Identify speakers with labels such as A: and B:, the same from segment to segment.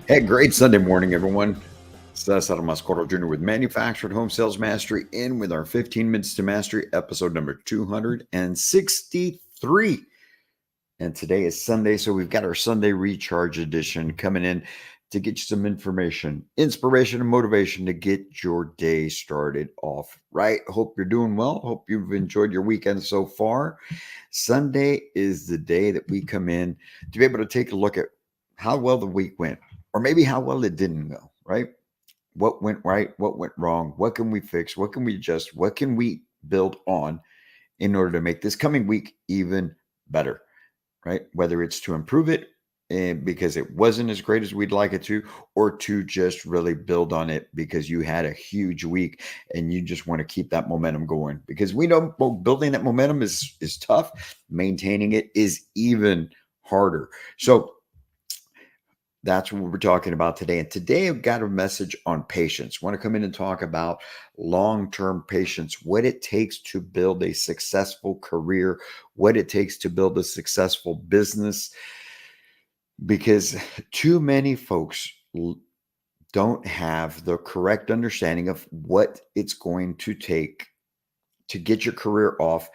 A: Hey, great Sunday morning, everyone. Cesar Mascoro Jr. with Manufactured Home Sales Mastery in with our 15 Minutes to Mastery, episode number 263. And today is Sunday, so we've got our Sunday Recharge edition coming in to get you some information, inspiration, and motivation to get your day started off right. Hope you're doing well. Hope you've enjoyed your weekend so far. Sunday is the day that we come in to be able to take a look at how well the week went, or maybe how well it didn't go, right? What went right? What went wrong? What can we fix? What can we adjust? What can we build on in order to make this coming week even better, right? Whether it's to improve it because it wasn't as great as we'd like it to, or to just really build on it because you had a huge week and you just want to keep that momentum going. Because we know building that momentum is tough. Maintaining it is even harder. So that's what we're talking about today. And today I've got a message on patience. I want to come in and talk about long-term patience, what it takes to build a successful career, what it takes to build a successful business, because too many folks don't have the correct understanding of what it's going to take to get your career off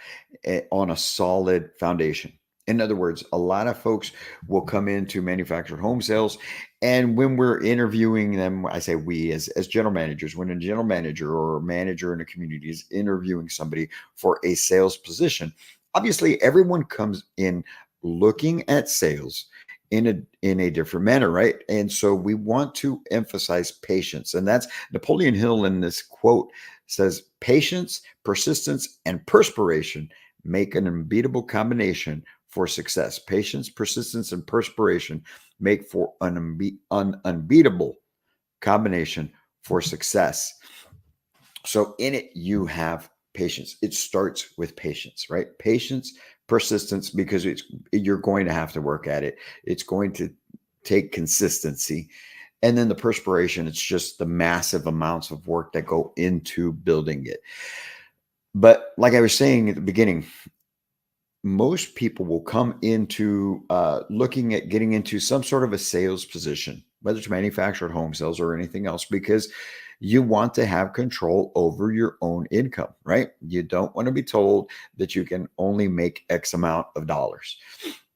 A: on a solid foundation. In other words, a lot of folks will come into manufactured home sales, and when we're interviewing them, I say we as general managers, when a general manager or a manager in a community is interviewing somebody for a sales position, obviously everyone comes in looking at sales in a different manner, right? And so we want to emphasize patience, and that's Napoleon Hill in this quote says, "Patience, persistence, and perspiration make an unbeatable combination for success." Patience, persistence, and perspiration make for an unbeatable combination for success. So in it, you have patience. It starts with patience, right? Patience, persistence, because you're going to have to work at it. It's going to take consistency. And then the perspiration, it's just the massive amounts of work that go into building it. But like I was saying at the beginning, most people will come into looking at getting into some sort of a sales position, whether it's manufactured home sales or anything else, because you want to have control over your own income, right? You don't want to be told that you can only make X amount of dollars.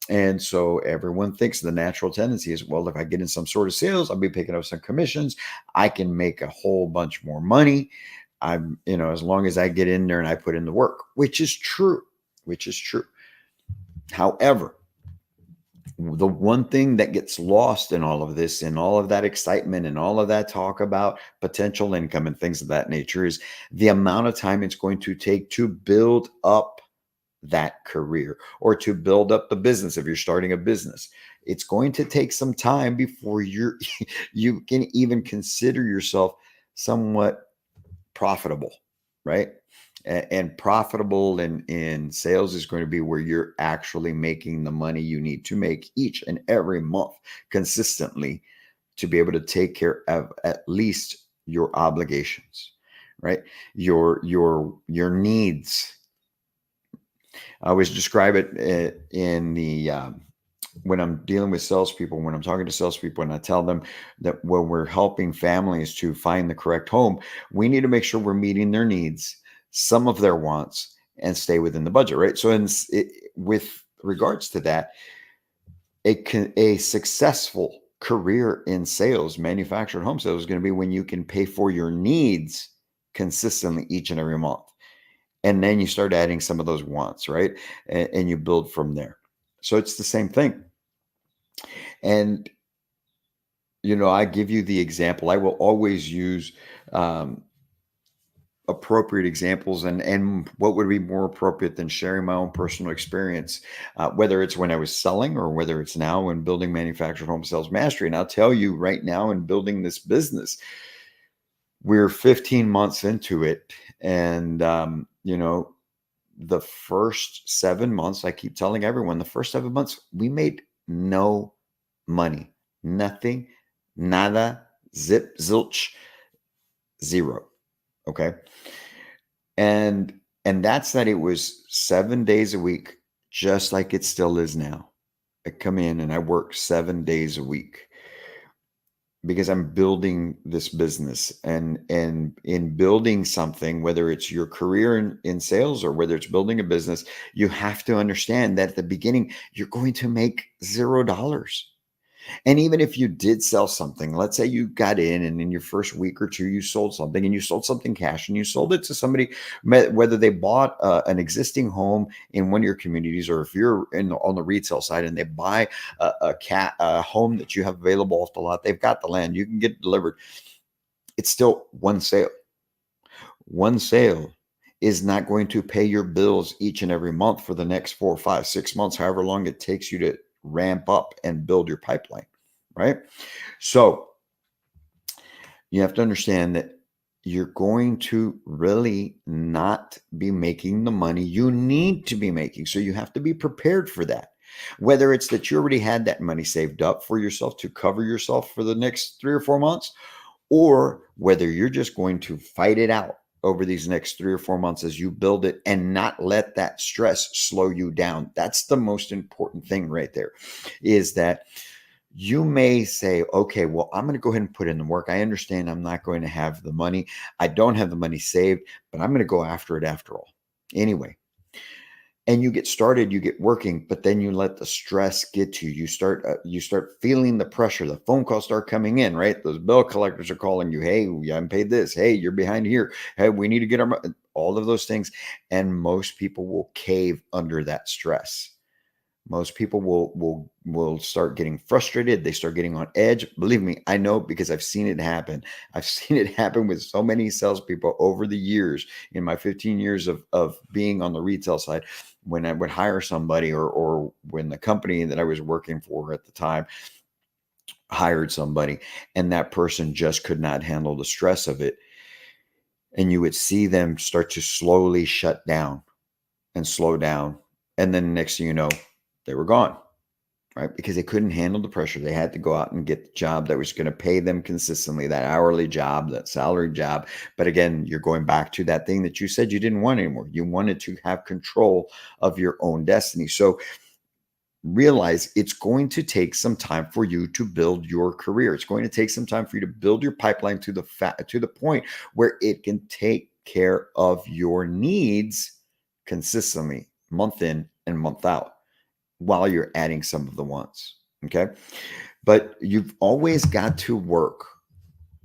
A: And so everyone thinks the natural tendency is, well, if I get in some sort of sales, I'll be picking up some commissions. I can make a whole bunch more money. As long as I get in there and I put in the work, which is true. However, the one thing that gets lost in all of this and all of that excitement and all of that talk about potential income and things of that nature is the amount of time it's going to take to build up that career or to build up the business. If you're starting a business, it's going to take some time before you can even consider yourself somewhat profitable, right? And profitable in sales is going to be where you're actually making the money you need to make each and every month consistently to be able to take care of at least your obligations, right? Your needs. I always describe it in the when I'm dealing with salespeople, when I'm talking to salespeople, and I tell them that when we're helping families to find the correct home, we need to make sure we're meeting their needs, some of their wants, and stay within the budget, right? So, with regards to that, a successful career in sales, manufactured home sales, is going to be when you can pay for your needs consistently each and every month. And then you start adding some of those wants, right? And you build from there. So it's the same thing. And, I give you the example. I will always use appropriate examples, and what would be more appropriate than sharing my own personal experience, whether it's when I was selling or whether it's now in building manufactured home sales mastery. And I'll tell you right now, in building this business, We're 15 months into it. And, the first 7 months, I keep telling everyone, the first 7 months, we made no money, nothing, nada, zip, zilch, zero. Okay. And that's that. It was 7 days a week, just like it still is now. I come in and I work 7 days a week because I'm building this business, and in building something, whether it's your career in sales or whether it's building a business, you have to understand that at the beginning, you're going to make $0. And even if you did sell something, let's say you got in and in your first week or two, you sold something and you sold something cash and you sold it to somebody, whether they bought an existing home in one of your communities, or if you're on the retail side and they buy a home that you have available off the lot, they've got the land, you can get it delivered. It's still one sale. One sale is not going to pay your bills each and every month for the next 4, 5, 6 months, however long it takes you to ramp up and build your pipeline, right? So you have to understand that you're going to really not be making the money you need to be making. So you have to be prepared for that. Whether it's that you already had that money saved up for yourself to cover yourself for the next 3 or 4 months, or whether you're just going to fight it out over these next 3 or 4 months as you build it and not let that stress slow you down. That's the most important thing right there, is that you may say, okay, well, I'm going to go ahead and put in the work. I understand I'm not going to have the money. I don't have the money saved, but I'm going to go after it after all. Anyway, and you get started, you get working, but then you let the stress get to you. You start feeling the pressure. The phone calls start coming in, right? Those bill collectors are calling you. Hey, we haven't paid this. Hey, you're behind here. Hey, we need to get all of those things. And most people will cave under that stress. Most people will start getting frustrated. They start getting on edge. Believe me, I know, because I've seen it happen. I've seen it happen with so many salespeople over the years in my 15 years of being on the retail side. When I would hire somebody, or when the company that I was working for at the time hired somebody, and that person just could not handle the stress of it. And you would see them start to slowly shut down and slow down. And then next thing you know, they were gone. Right? Because they couldn't handle the pressure. They had to go out and get the job that was going to pay them consistently, that hourly job, that salary job. But again, you're going back to that thing that you said you didn't want anymore. You wanted to have control of your own destiny. So realize it's going to take some time for you to build your career. It's going to take some time for you to build your pipeline to the point where it can take care of your needs consistently, month in and month out, while you're adding some of the wants. Okay. But you've always got to work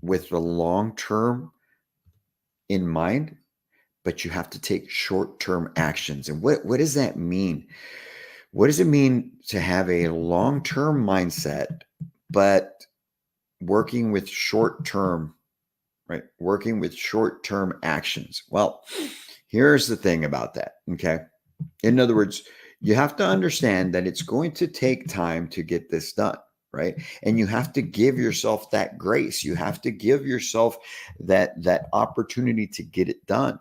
A: with the long term in mind, but you have to take short term actions. And what does that mean? What does it mean to have a long term mindset, but working with short term, right? Working with short term actions? Well, here's the thing about that. Okay. In other words, you have to understand that it's going to take time to get this done, right? And you have to give yourself that grace. You have to give yourself that opportunity to get it done.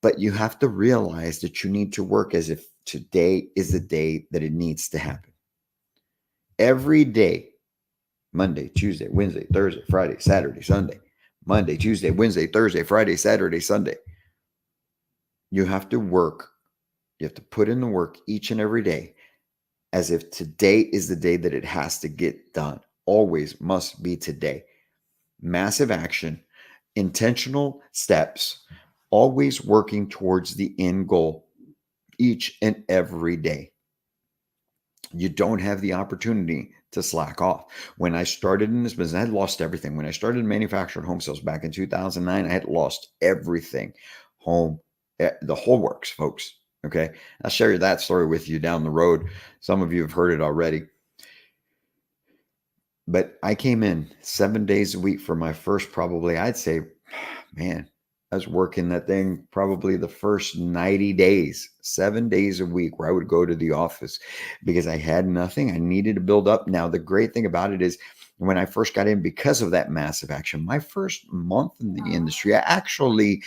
A: But you have to realize that you need to work as if today is the day that it needs to happen. Every day, Monday, Tuesday, Wednesday, Thursday, Friday, Saturday, Sunday, Monday, Tuesday, Wednesday, Thursday, Friday, Saturday, Sunday. You have to work. You have to put in the work each and every day as if today is the day that it has to get done. Always must be today. Massive action, intentional steps, always working towards the end goal each and every day. You don't have the opportunity to slack off. When I started in this business, I had lost everything. When I started manufacturing home sales back in 2009, I had lost everything. Home, the whole works, folks. Okay. I'll share that story with you down the road. Some of you have heard it already. But I came in 7 days a week for my first, probably, I'd say, man, I was working that thing probably the first 90 days, 7 days a week, where I would go to the office because I had nothing. I needed to build up. Now, the great thing about it is when I first got in, because of that massive action, my first month in the industry, I actually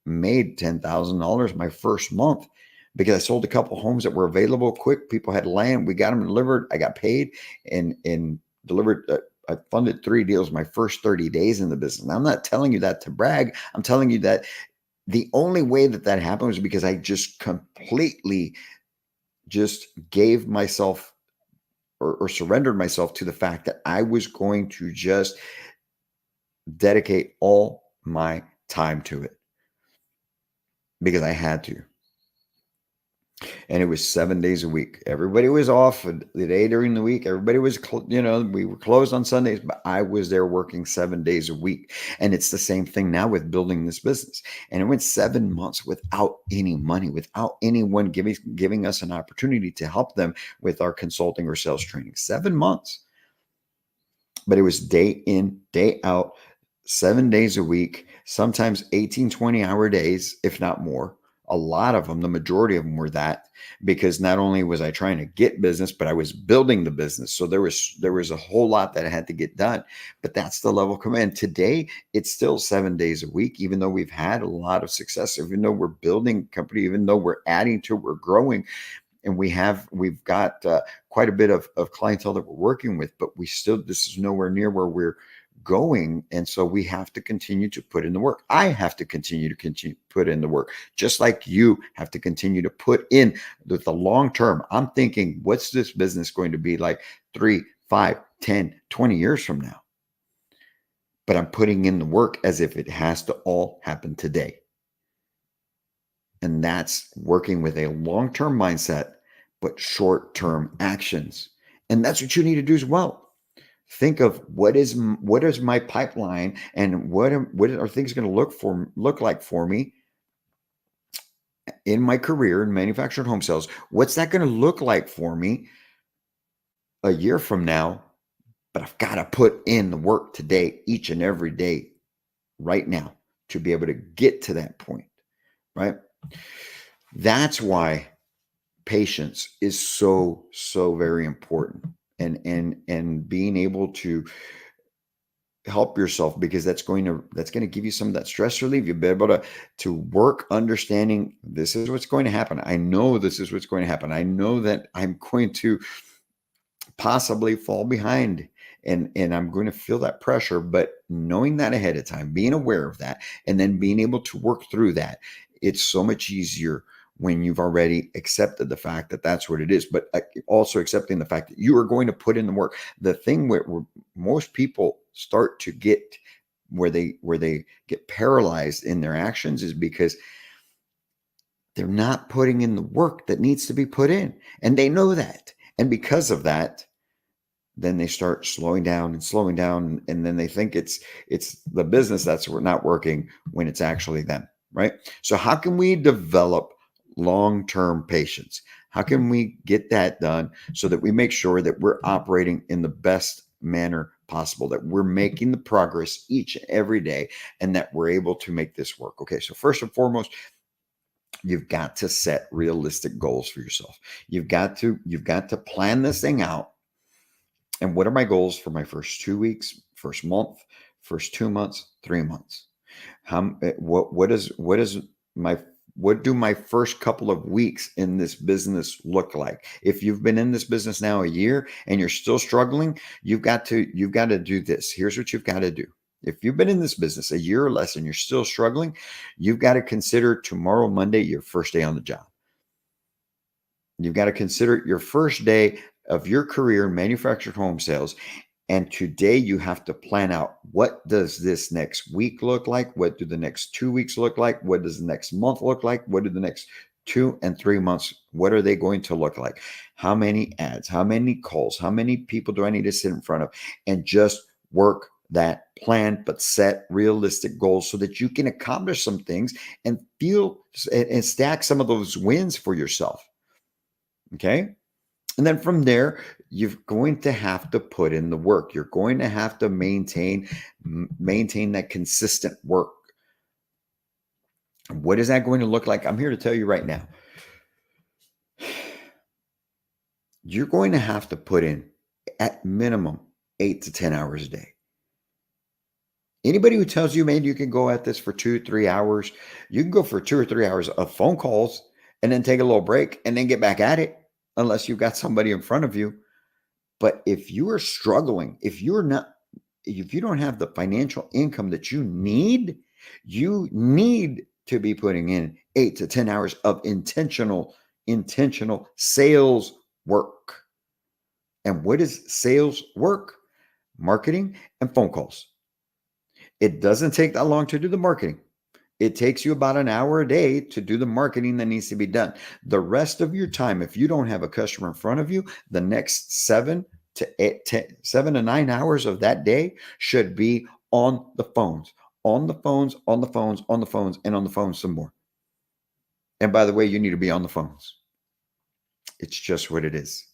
A: made $10,000 my first month because I sold a couple homes that were available quick. People had land. We got them delivered. I got paid and delivered. I funded 3 deals my first 30 days in the business. Now, I'm not telling you that to brag. I'm telling you that the only way that that happened was because I just completely just gave myself or surrendered myself to the fact that I was going to just dedicate all my time to it because I had to. And it was 7 days a week. Everybody was off the day during the week. Everybody was, we were closed on Sundays, but I was there working 7 days a week. And it's the same thing now with building this business. And it went 7 months without any money, without anyone giving us an opportunity to help them with our consulting or sales training. 7 months. But it was day in, day out, 7 days a week, sometimes 18, 20-hour days, if not more. A lot of them, the majority of them were that, because not only was I trying to get business, but I was building the business. So there was a whole lot that I had to get done, but that's the level of command. Today, it's still 7 days a week, even though we've had a lot of success, even though we're building a company, even though we're adding to, we're growing. And we've got quite a bit of clientele that we're working with, but this is nowhere near where we're going. And so we have to continue to put in the work. I have to continue to put in the work, just like you have to continue to put in the long term. I'm thinking, what's this business going to be like 3, 5, 10, 20 years from now? But I'm putting in the work as if it has to all happen today. And that's working with a long-term mindset, but short-term actions. And that's what you need to do as well. Think of what is my pipeline, and what are things going to look like for me in my career in manufactured home sales? What's that going to look like for me a year from now? But I've got to put in the work today, each and every day, right now, to be able to get to that point, right? That's why patience is so very important, and being able to help yourself, because that's going to give you some of that stress relief. You'll be able to work understanding this is what's going to happen. I know this is what's going to happen. I know that I'm going to possibly fall behind, and I'm going to feel that pressure, but knowing that ahead of time, being aware of that, and then being able to work through that, it's so much easier when you've already accepted the fact that that's what it is, but also accepting the fact that you are going to put in the work. The thing where most people start to get where they get paralyzed in their actions is because they're not putting in the work that needs to be put in, and they know that. And because of that, then they start slowing down, and then they think it's the business that's not working when it's actually them, right? So how can we develop long-term patience? How can we get that done so that we make sure that we're operating in the best manner possible, that we're making the progress each and every day, and that we're able to make this work? Okay, so first and foremost, you've got to set realistic goals for yourself. You've got to plan this thing out. And what are my goals for my first 2 weeks, first month, first 2 months, 3 months? What do my first couple of weeks in this business look like? If you've been in this business now a year and you're still struggling, you've got to do this. Here's what you've got to do. If you've been in this business a year or less and you're still struggling, you've got to consider tomorrow, Monday, your first day on the job. You've got to consider your first day of your career in manufactured home sales. And today you have to plan out, what does this next week look like? What do the next 2 weeks look like? What does the next month look like? What do the next 2 and 3 months, what are they going to look like? How many ads? How many calls? How many people do I need to sit in front of? And just work that plan, but set realistic goals so that you can accomplish some things and feel and stack some of those wins for yourself. Okay. And then from there, you're going to have to put in the work. You're going to have to maintain that consistent work. What is that going to look like? I'm here to tell you right now. You're going to have to put in at minimum 8 to 10 hours a day. Anybody who tells you, man, you can go at this for 2 or 3 hours, you can go for 2 or 3 hours of phone calls and then take a little break and then get back at it, unless you've got somebody in front of you. But if you are struggling, if you don't have the financial income that you need to be putting in 8 to 10 hours of intentional sales work. And what is sales work? Marketing and phone calls. It doesn't take that long to do the marketing. It takes you about an hour a day to do the marketing that needs to be done. The rest of your time, if you don't have a customer in front of you, the next 7 to 9 hours of that day should be on the phones, and on the phones some more. And by the way, you need to be on the phones. It's just what it is.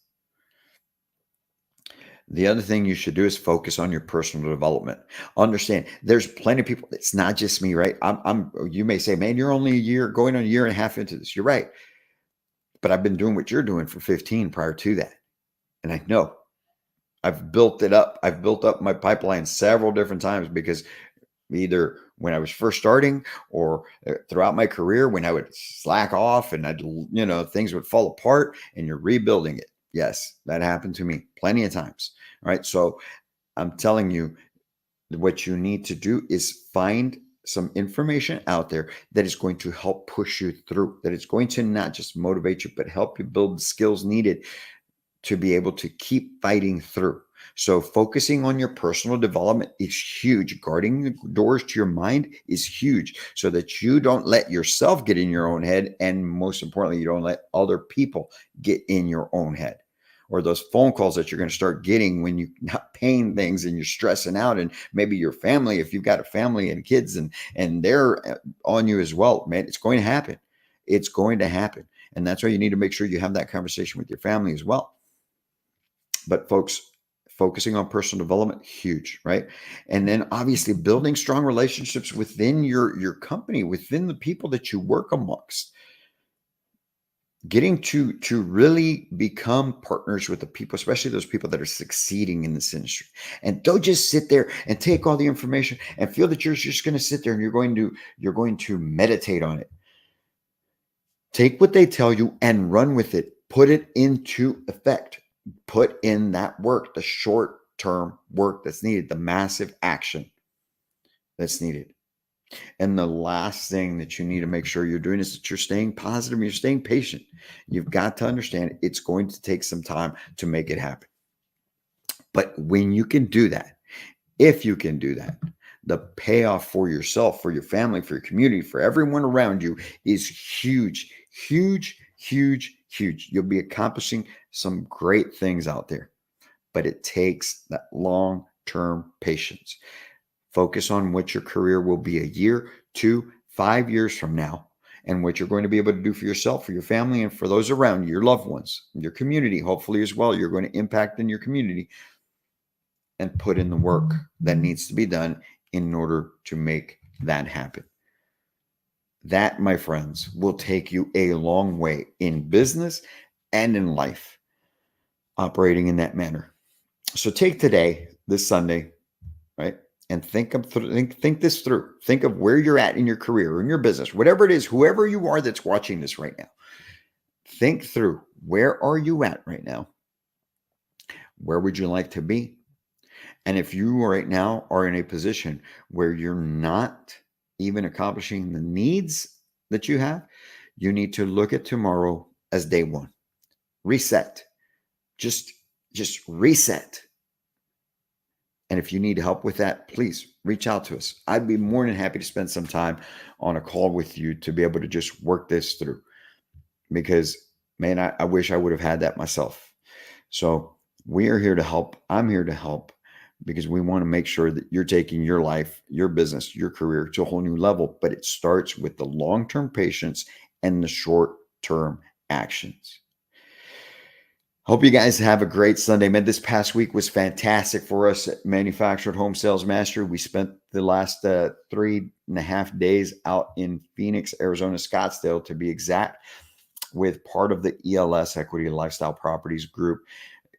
A: The other thing you should do is focus on your personal development. Understand there's plenty of people. It's not just me, right? You may say, man, you're only going on a year and a half into this. You're right. But I've been doing what you're doing for 15 prior to that. And I know I've built it up. I've built up my pipeline several different times, because either when I was first starting or throughout my career, when I would slack off and things would fall apart and you're rebuilding it. Yes, that happened to me plenty of times. All right. So I'm telling you, what you need to do is find some information out there that is going to help push you through, that is going to not just motivate you, but help you build the skills needed to be able to keep fighting through. So focusing on your personal development is huge. Guarding the doors to your mind is huge, so that you don't let yourself get in your own head. And most importantly, you don't let other people get in your own head, or those phone calls that you're going to start getting when you're not paying things and you're stressing out. And maybe your family, if you've got a family and kids and they're on you as well, man, it's going to happen. It's going to happen. And that's why you need to make sure you have that conversation with your family as well. But folks, focusing on personal development, huge, right? And then obviously building strong relationships within your company, within the people that you work amongst. Getting to really become partners with the people, especially those people that are succeeding in this industry. And don't just sit there and take all the information and feel that you're just going to sit there and you're going to meditate on it. Take what they tell you and run with it. Put it into effect. Put in that work, the short-term work that's needed, the massive action that's needed. And the last thing that you need to make sure you're doing is that you're staying positive and you're staying patient. You've got to understand it's going to take some time to make it happen. But when you can do that, if you can do that, the payoff for yourself, for your family, for your community, for everyone around you is huge, huge, huge, huge. You'll be accomplishing some great things out there, but it takes that long-term patience. Focus on what your career will be a year, 2, 5 years from now, and what you're going to be able to do for yourself, for your family, and for those around you, your loved ones, your community, hopefully as well. You're going to impact in your community, and put in the work that needs to be done in order to make that happen. That, my friends, will take you a long way in business and in life, operating in that manner. So take today, this Sunday, right? And think this through. Think of where you're at in your career or in your business, whatever it is, whoever you are that's watching this right now. Think through, where are you at right now? Where would you like to be? And if you right now are in a position where you're not even accomplishing the needs that you have, you need to look at tomorrow as day one. Reset. Just reset. And if you need help with that, please reach out to us. I'd be more than happy to spend some time on a call with you to be able to just work this through. Because, man, I wish I would have had that myself. So we are here to help. I'm here to help, because we want to make sure that you're taking your life, your business, your career to a whole new level. But it starts with the long-term patience and the short-term actions. Hope you guys have a great Sunday, man. This past week was fantastic for us at Manufactured Home Sales Mastery. We spent the last 3.5 days out in Phoenix, Arizona, Scottsdale, to be exact, with part of the ELS Equity Lifestyle Properties Group,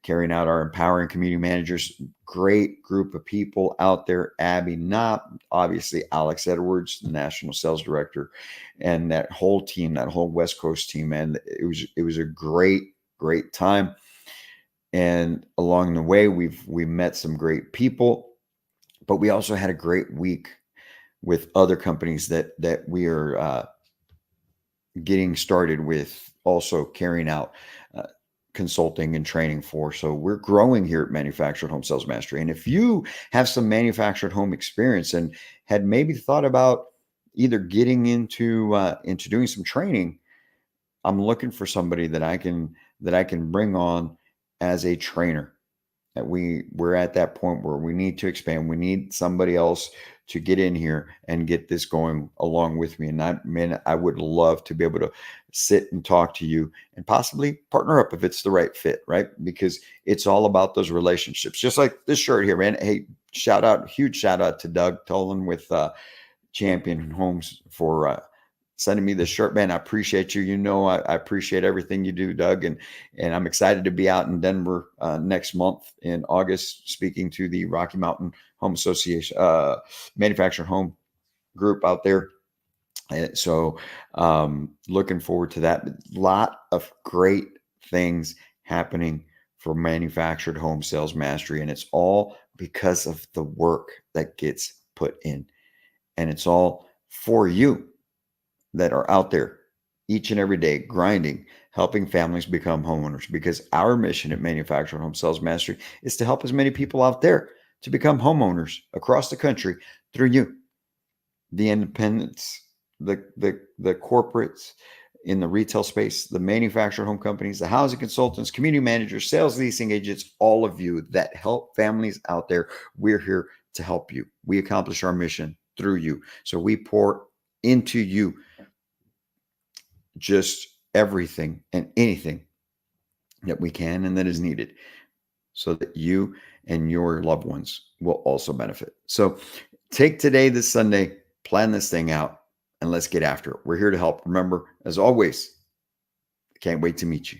A: carrying out our Empowering Community Managers. Great group of people out there. Abby Knopp, obviously Alex Edwards, the National Sales Director, and that whole team, that whole West Coast team, man. It was a great time. And along the way, we met some great people, but we also had a great week with other companies that we are getting started with, also carrying out consulting and training for. So we're growing here at Manufactured Home Sales Mastery. And if you have some manufactured home experience and had maybe thought about either getting into doing some training, I'm looking for somebody that I can bring on as a trainer. That we're at that point where we need to expand. We need somebody else to get in here and get this going along with me. And I would love to be able to sit and talk to you and possibly partner up if it's the right fit, right? Because it's all about those relationships. Just like this shirt here, man. Hey, huge shout out to Doug Tolan with Champion Homes for sending me this shirt, man. I appreciate you. I appreciate everything you do, Doug. And I'm excited to be out in Denver next month in August, speaking to the Rocky Mountain Home Association, Manufactured Home Group out there. So looking forward to that. A lot of great things happening for Manufactured Home Sales Mastery. And it's all because of the work that gets put in. And it's all for you that are out there each and every day grinding, helping families become homeowners, because our mission at Manufactured Home Sales Mastery is to help as many people out there to become homeowners across the country through you. The independents, the corporates in the retail space, the manufactured home companies, the housing consultants, community managers, sales leasing agents, all of you that help families out there. We're here to help you. We accomplish our mission through you. So we pour into you just everything and anything that we can and that is needed so that you and your loved ones will also benefit. So take today, this Sunday, plan this thing out, and let's get after it. We're here to help. Remember, as always, can't wait to meet you.